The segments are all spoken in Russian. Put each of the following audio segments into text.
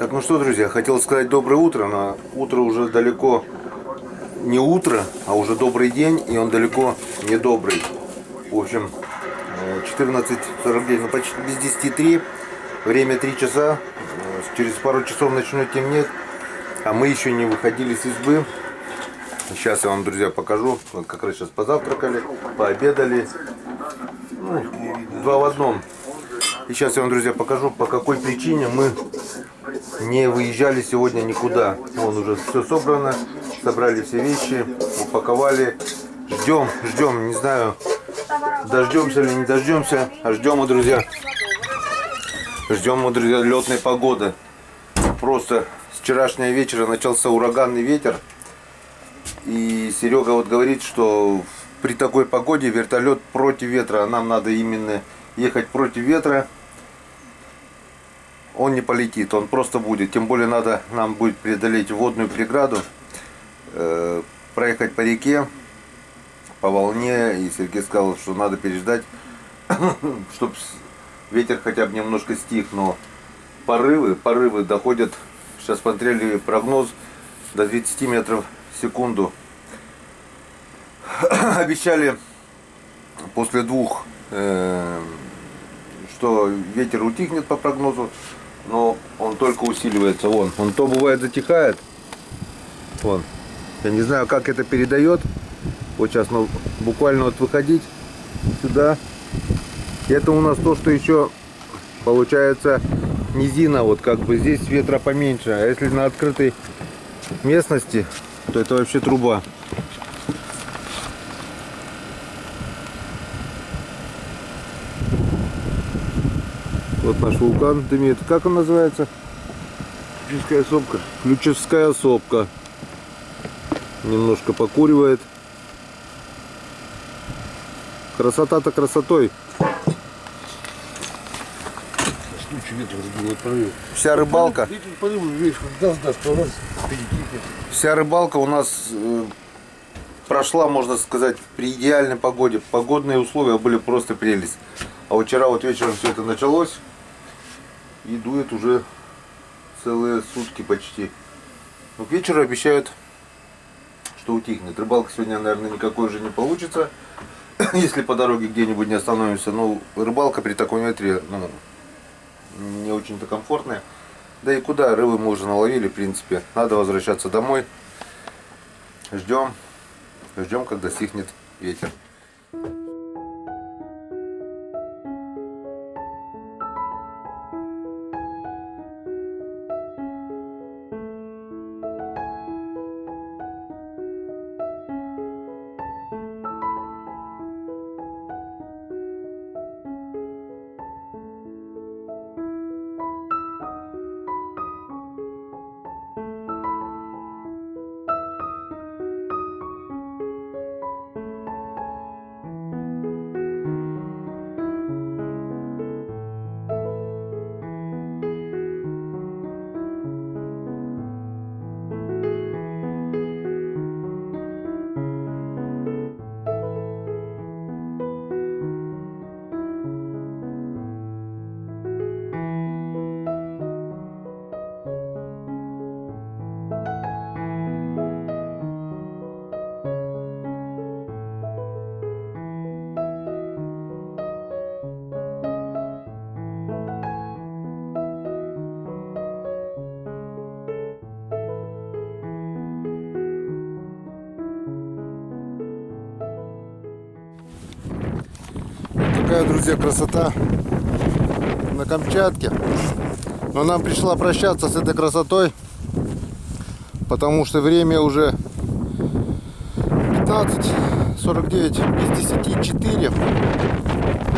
Так, ну что, друзья, хотел сказать доброе утро, но утро уже далеко не утро, а уже добрый день, и он далеко не добрый. В общем, 14:49, ну почти без 10:03, время 3 часа, через пару часов начнет темнеть, а мы еще не выходили с избы. Сейчас я вам, друзья, покажу. Вот как раз сейчас позавтракали, пообедали, ну, два в одном. И сейчас я вам, друзья, покажу, по какой причине мы не выезжали сегодня никуда. Вон уже все собрано, собрали все вещи, упаковали. Ждем, не знаю, дождемся или не дождемся, а ждем мы, друзья, летной погоды. Просто с вчерашнего вечера начался ураганный ветер. И Серега вот говорит, что при такой погоде вертолет против ветра, а нам надо именно ехать против ветра. Он не полетит, он просто будет. Тем более нам будет преодолеть водную преграду, проехать по реке, по волне. И Сергей сказал, что надо переждать, чтобы ветер хотя бы немножко стих. Но порывы доходят, сейчас смотрели прогноз, до 30 метров в секунду. Обещали после 2, что ветер утихнет по прогнозу, но он только усиливается. Он то бывает затихает. Вон. Я не знаю, как это передает. Вот сейчас буквально вот выходить сюда. Это у нас то, что еще получается низина. Вот как бы здесь ветра поменьше. А если на открытой местности, то это вообще труба. Вот наш вулкан дымит. Как он называется? Ключевская сопка. Ключевская сопка. Немножко покуривает. Красота-то красотой. Вся рыбалка. Вся рыбалка у нас прошла, можно сказать, при идеальной погоде. Погодные условия были просто прелесть. А вот вчера вот вечером все это началось. И дует уже целые сутки почти. Но к вечеру обещают, что утихнет. Рыбалка сегодня, наверное, никакой уже не получится, если по дороге где-нибудь не остановимся. Но рыбалка при таком ветре, не очень-то комфортная. Да и куда, рыбы мы уже наловили, в принципе. Надо возвращаться домой. Ждем, когда стихнет ветер. Такая, друзья, красота на Камчатке. Но нам пришла прощаться с этой красотой, потому что время уже 15:49, без 10:04.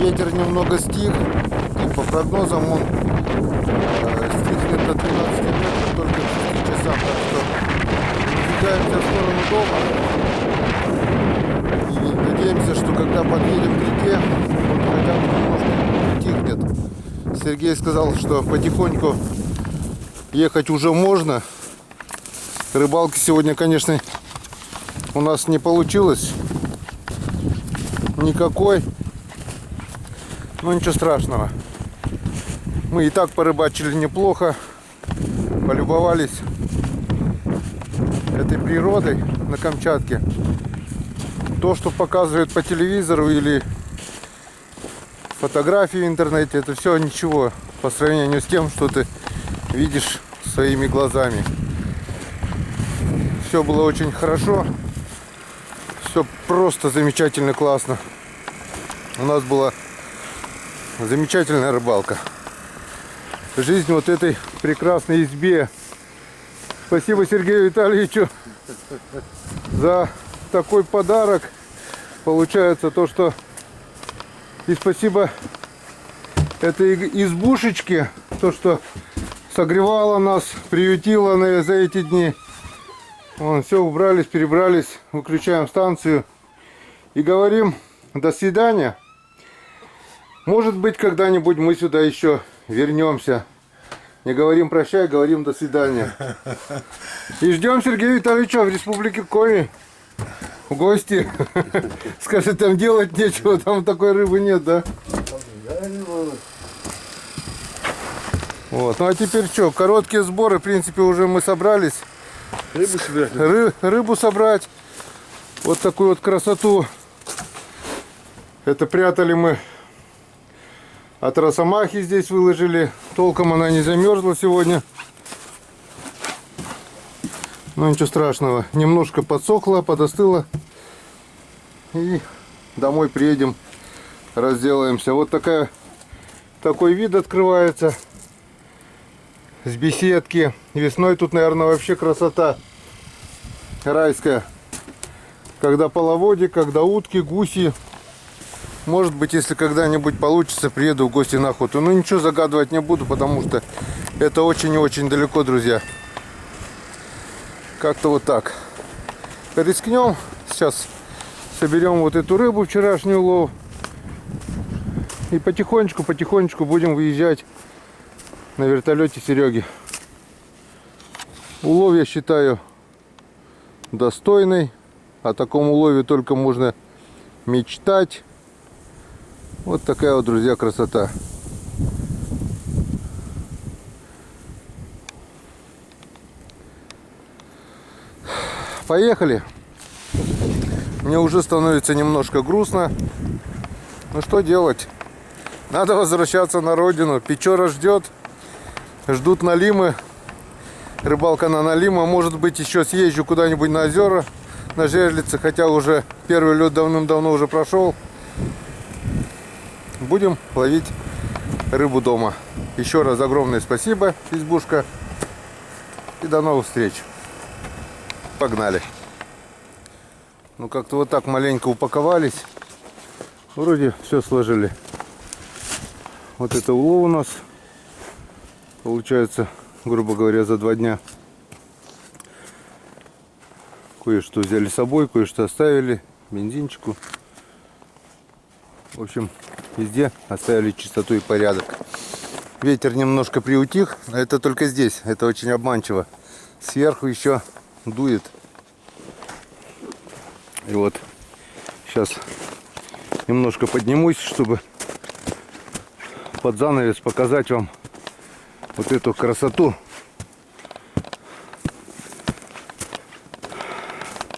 Ветер немного стих, и по прогнозам он стихнет до 13 метров только к 6 часам. Так что двигаемся в сторону дома и надеемся, что когда подъедем к реке, хотя бы немножко утихнет. Сергей сказал, что потихоньку ехать уже можно. Рыбалки сегодня, конечно, у нас не получилось никакой. Но ничего страшного. Мы и так порыбачили неплохо. полюбовались этой природой на Камчатке. То, что показывают по телевизору или фотографии в интернете, это все ничего по сравнению с тем, что ты видишь своими глазами. Все было очень хорошо. Все просто замечательно, классно. У нас была замечательная рыбалка. Жизнь вот этой прекрасной избе. Спасибо Сергею Витальевичу за такой подарок. Получается то, что... И спасибо этой избушечке, то, что согревало нас, приютило за эти дни. Вон, все, убрались, перебрались, выключаем станцию и говорим до свидания. Может быть, когда-нибудь мы сюда еще вернемся. Не говорим прощай, говорим до свидания. И ждем Сергея Витальевича в Республике Коми в гости. Скажет, там делать нечего, там такой рыбы нет, да? Вот. Ну а теперь что, короткие сборы, в принципе, уже мы собрались. Рыбу собирать. Рыбу собрать. Вот такую вот красоту. Это прятали мы от росомахи, здесь выложили. Толком она не замерзла сегодня. Но ничего страшного. Немножко подсохла, подостыла. И домой приедем, разделаемся. Вот такой вид открывается с беседки. Весной тут, наверное, вообще красота райская. Когда половодье, когда утки, гуси. Может быть, если когда-нибудь получится, приеду в гости на охоту. Но ничего загадывать не буду, потому что это очень и очень далеко, друзья. Как-то вот так. Рискнем. Сейчас соберем вот эту рыбу, вчерашний улов. И потихонечку будем выезжать на вертолете Сереги. Улов, я считаю, достойный. О таком улове только можно мечтать. Вот такая вот, друзья, красота. Поехали. Мне уже становится немножко грустно. Ну что делать? Надо возвращаться на родину. Печора ждет. Ждут налимы. Рыбалка на налима. Может быть, еще съезжу куда-нибудь на озера, на жерлицы. Хотя уже первый лед давным-давно уже прошел. Будем ловить рыбу дома. Еще раз огромное спасибо, избушка. И до новых встреч. Погнали. Ну как-то вот так маленько упаковались. Вроде все сложили. Вот это улов у нас. Получается, грубо говоря, за 2 дня. Кое-что взяли с собой, кое-что оставили. Бензинчику. В общем, везде оставили чистоту и порядок. Ветер немножко приутих, но это только здесь. Это очень обманчиво. Сверху еще дует. И вот сейчас немножко поднимусь, чтобы под занавес показать вам вот эту красоту.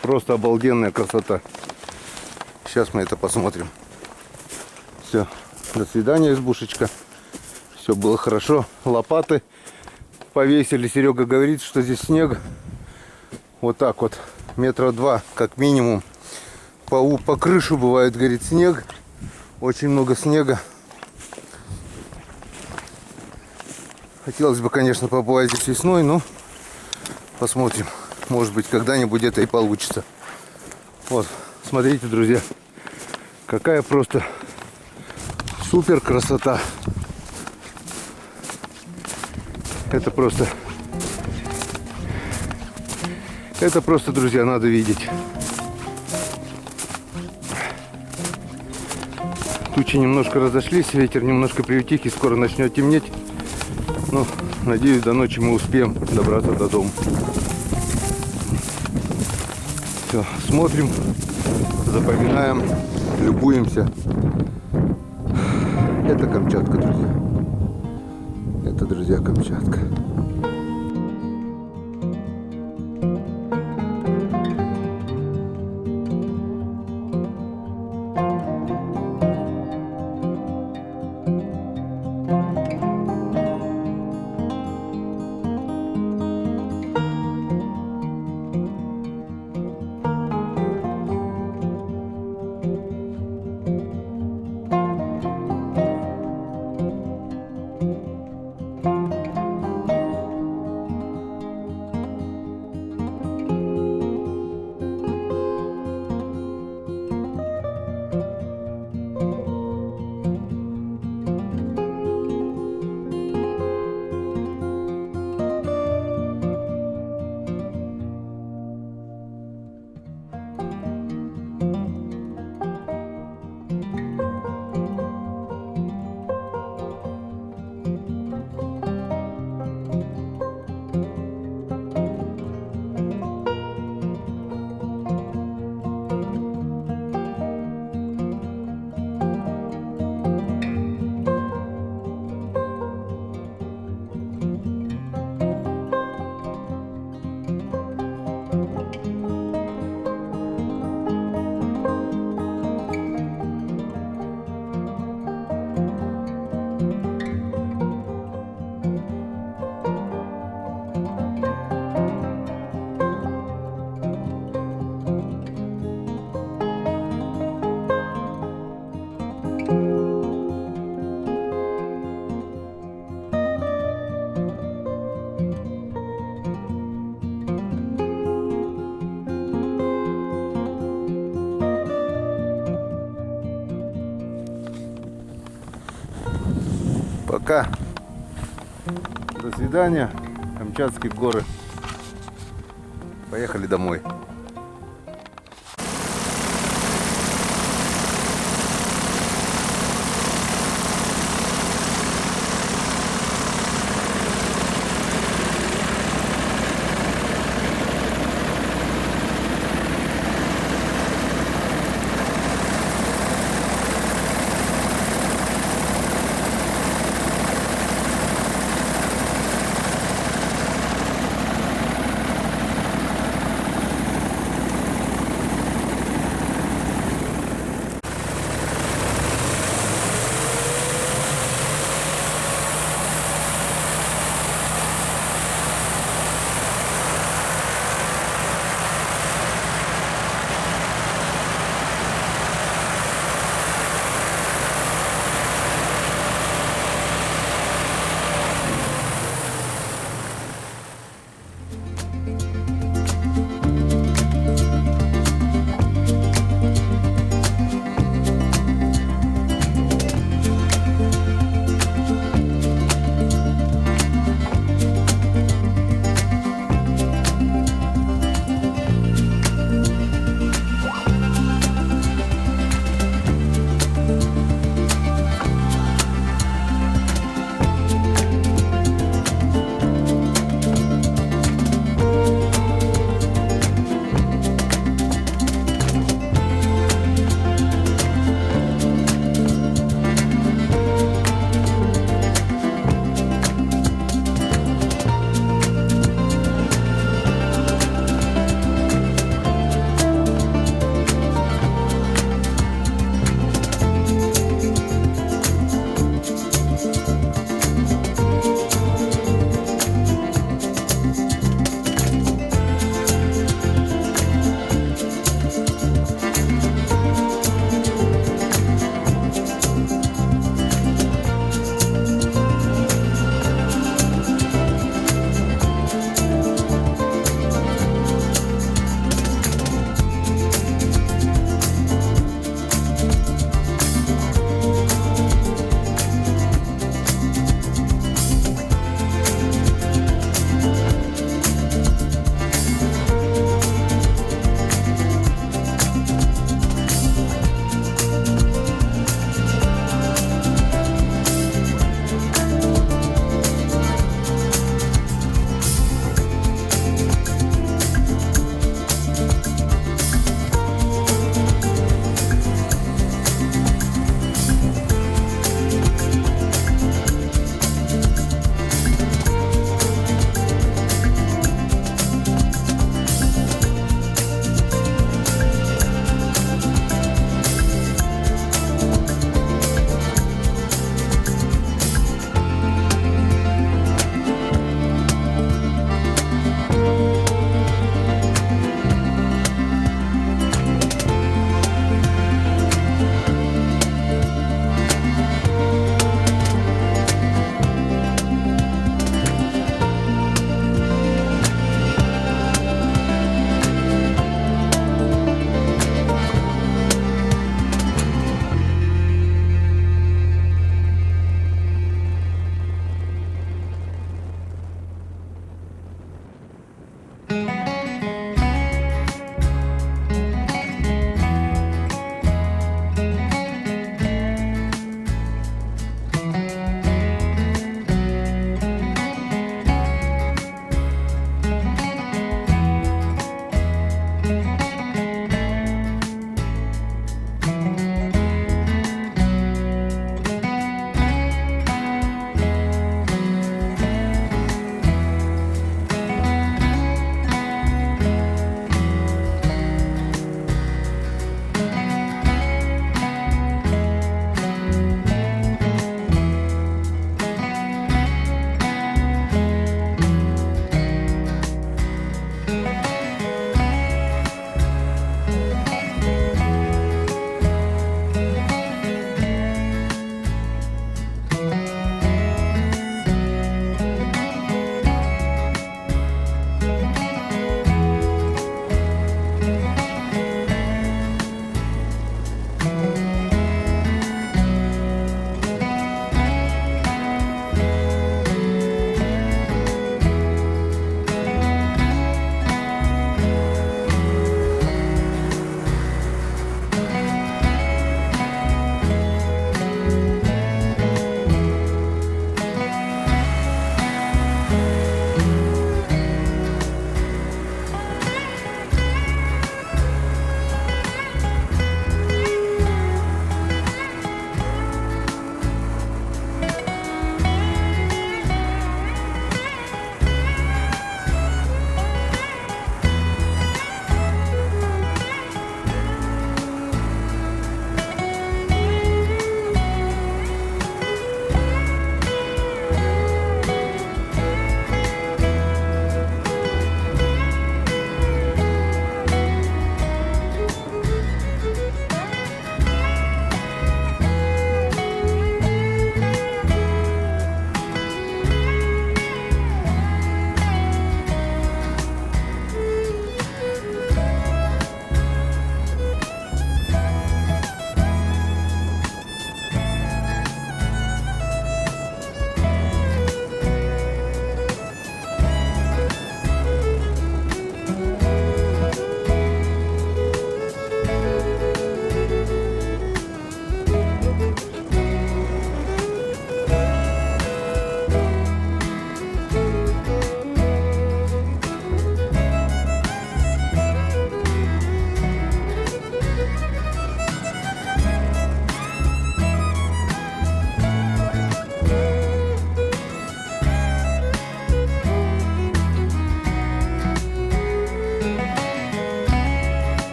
Просто обалденная красота. Сейчас мы это посмотрим. Все, до свидания, избушечка. Все было хорошо. Лопаты повесили. Серега говорит, что здесь снег. Вот так вот. 2 метра как минимум. По крышу бывает, говорит, снег. Очень много снега. Хотелось бы, конечно, побывать здесь весной, но посмотрим. Может быть, когда-нибудь это и получится. Вот, смотрите, друзья. Какая просто супер красота. Это просто, друзья, надо видеть. Тучи немножко разошлись, ветер немножко приутих, и скоро начнет темнеть. Ну, надеюсь, до ночи мы успеем добраться до дома. Все, смотрим, запоминаем, любуемся. Это Камчатка, друзья. Это, друзья, Камчатка. Пока. До свидания. Камчатские горы. Поехали домой.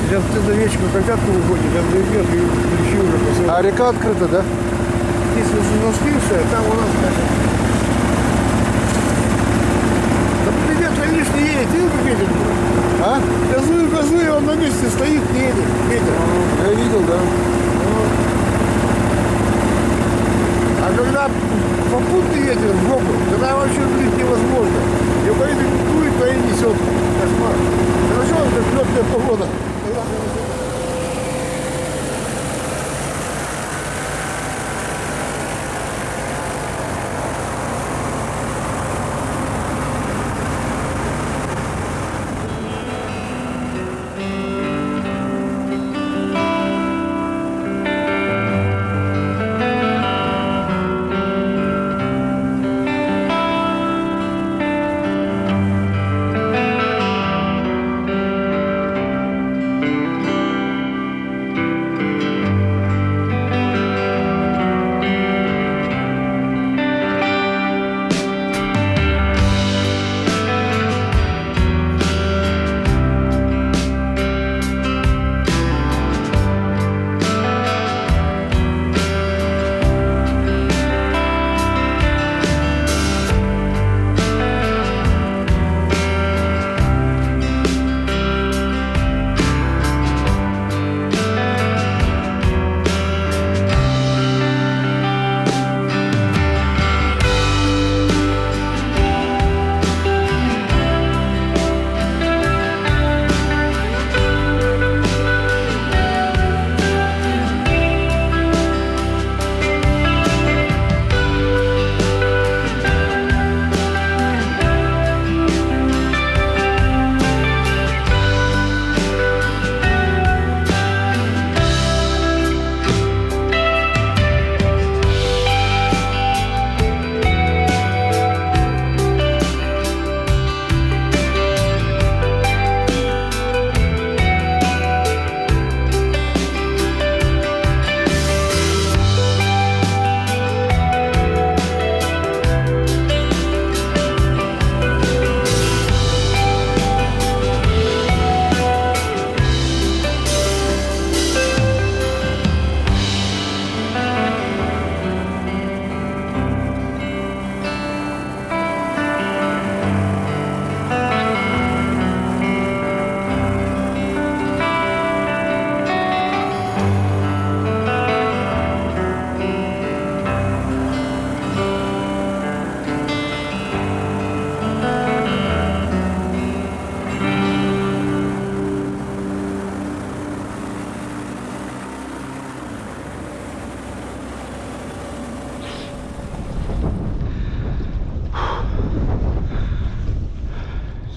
Сейчас где-то вечером котятку выходит, там ребят и ключи уже посылают. А река открыта, да? Здесь уже Носкившая, там у нас как. Да ребята лишний едет, видел, как едет? А? Газую, он на месте стоит, не едет, ветер. Я видел, да. А когда попутный ветер в жопу, тогда вообще жить невозможно. И поэтому дует, то и несет. Кошмар. Хорошо, это летная погода.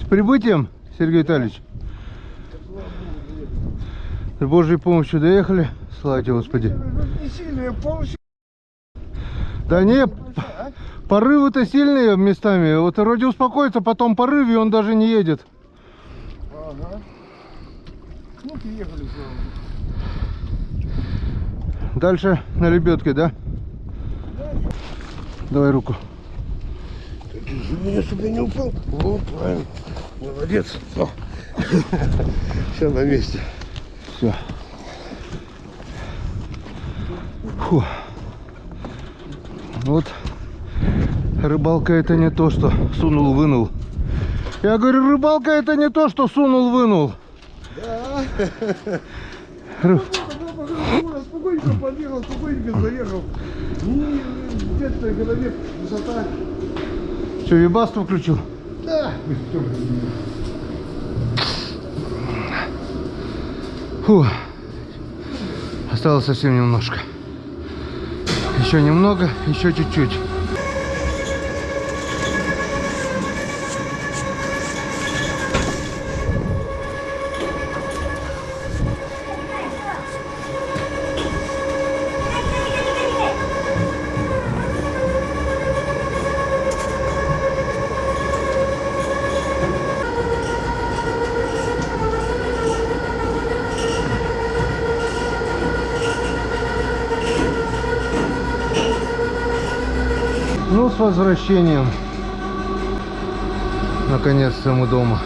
Прибытием, Сергей Витальевич. С Божьей помощью доехали. Слава тебе, Господи. Не сильно, я полностью. Да не, порывы-то сильные местами. Вот вроде успокоится, потом порыв, и он даже не едет. Ага. Ну, приехали все. Дальше на лебедке, да? Давай руку. Меня, чтобы я не упал. Вот, правильно. Молодец. Все на месте. Все. Фу. Вот рыбалка это не то, что сунул-вынул. Я говорю, рыбалка это не то, что сунул-вынул. Да. Спокойненько подъехал, спокойненько заехал. Где-то в голове высота. Что, вибасту включил? Да. Фу. Осталось совсем немножко. Еще немного, еще чуть-чуть. Ну, с возвращением. Наконец-то мы дома.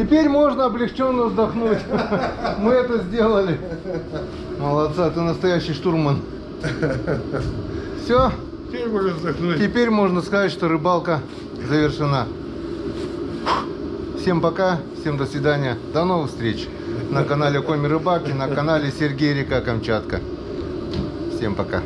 Теперь можно облегченно вздохнуть. Мы это сделали. Молодца, ты настоящий штурман. Все, Теперь можно вздохнуть. теперь можно сказать, что рыбалка завершена. Всем пока, всем до свидания, до новых встреч на канале Коми Рыбак и на канале Сергей Река Камчатка. Всем пока.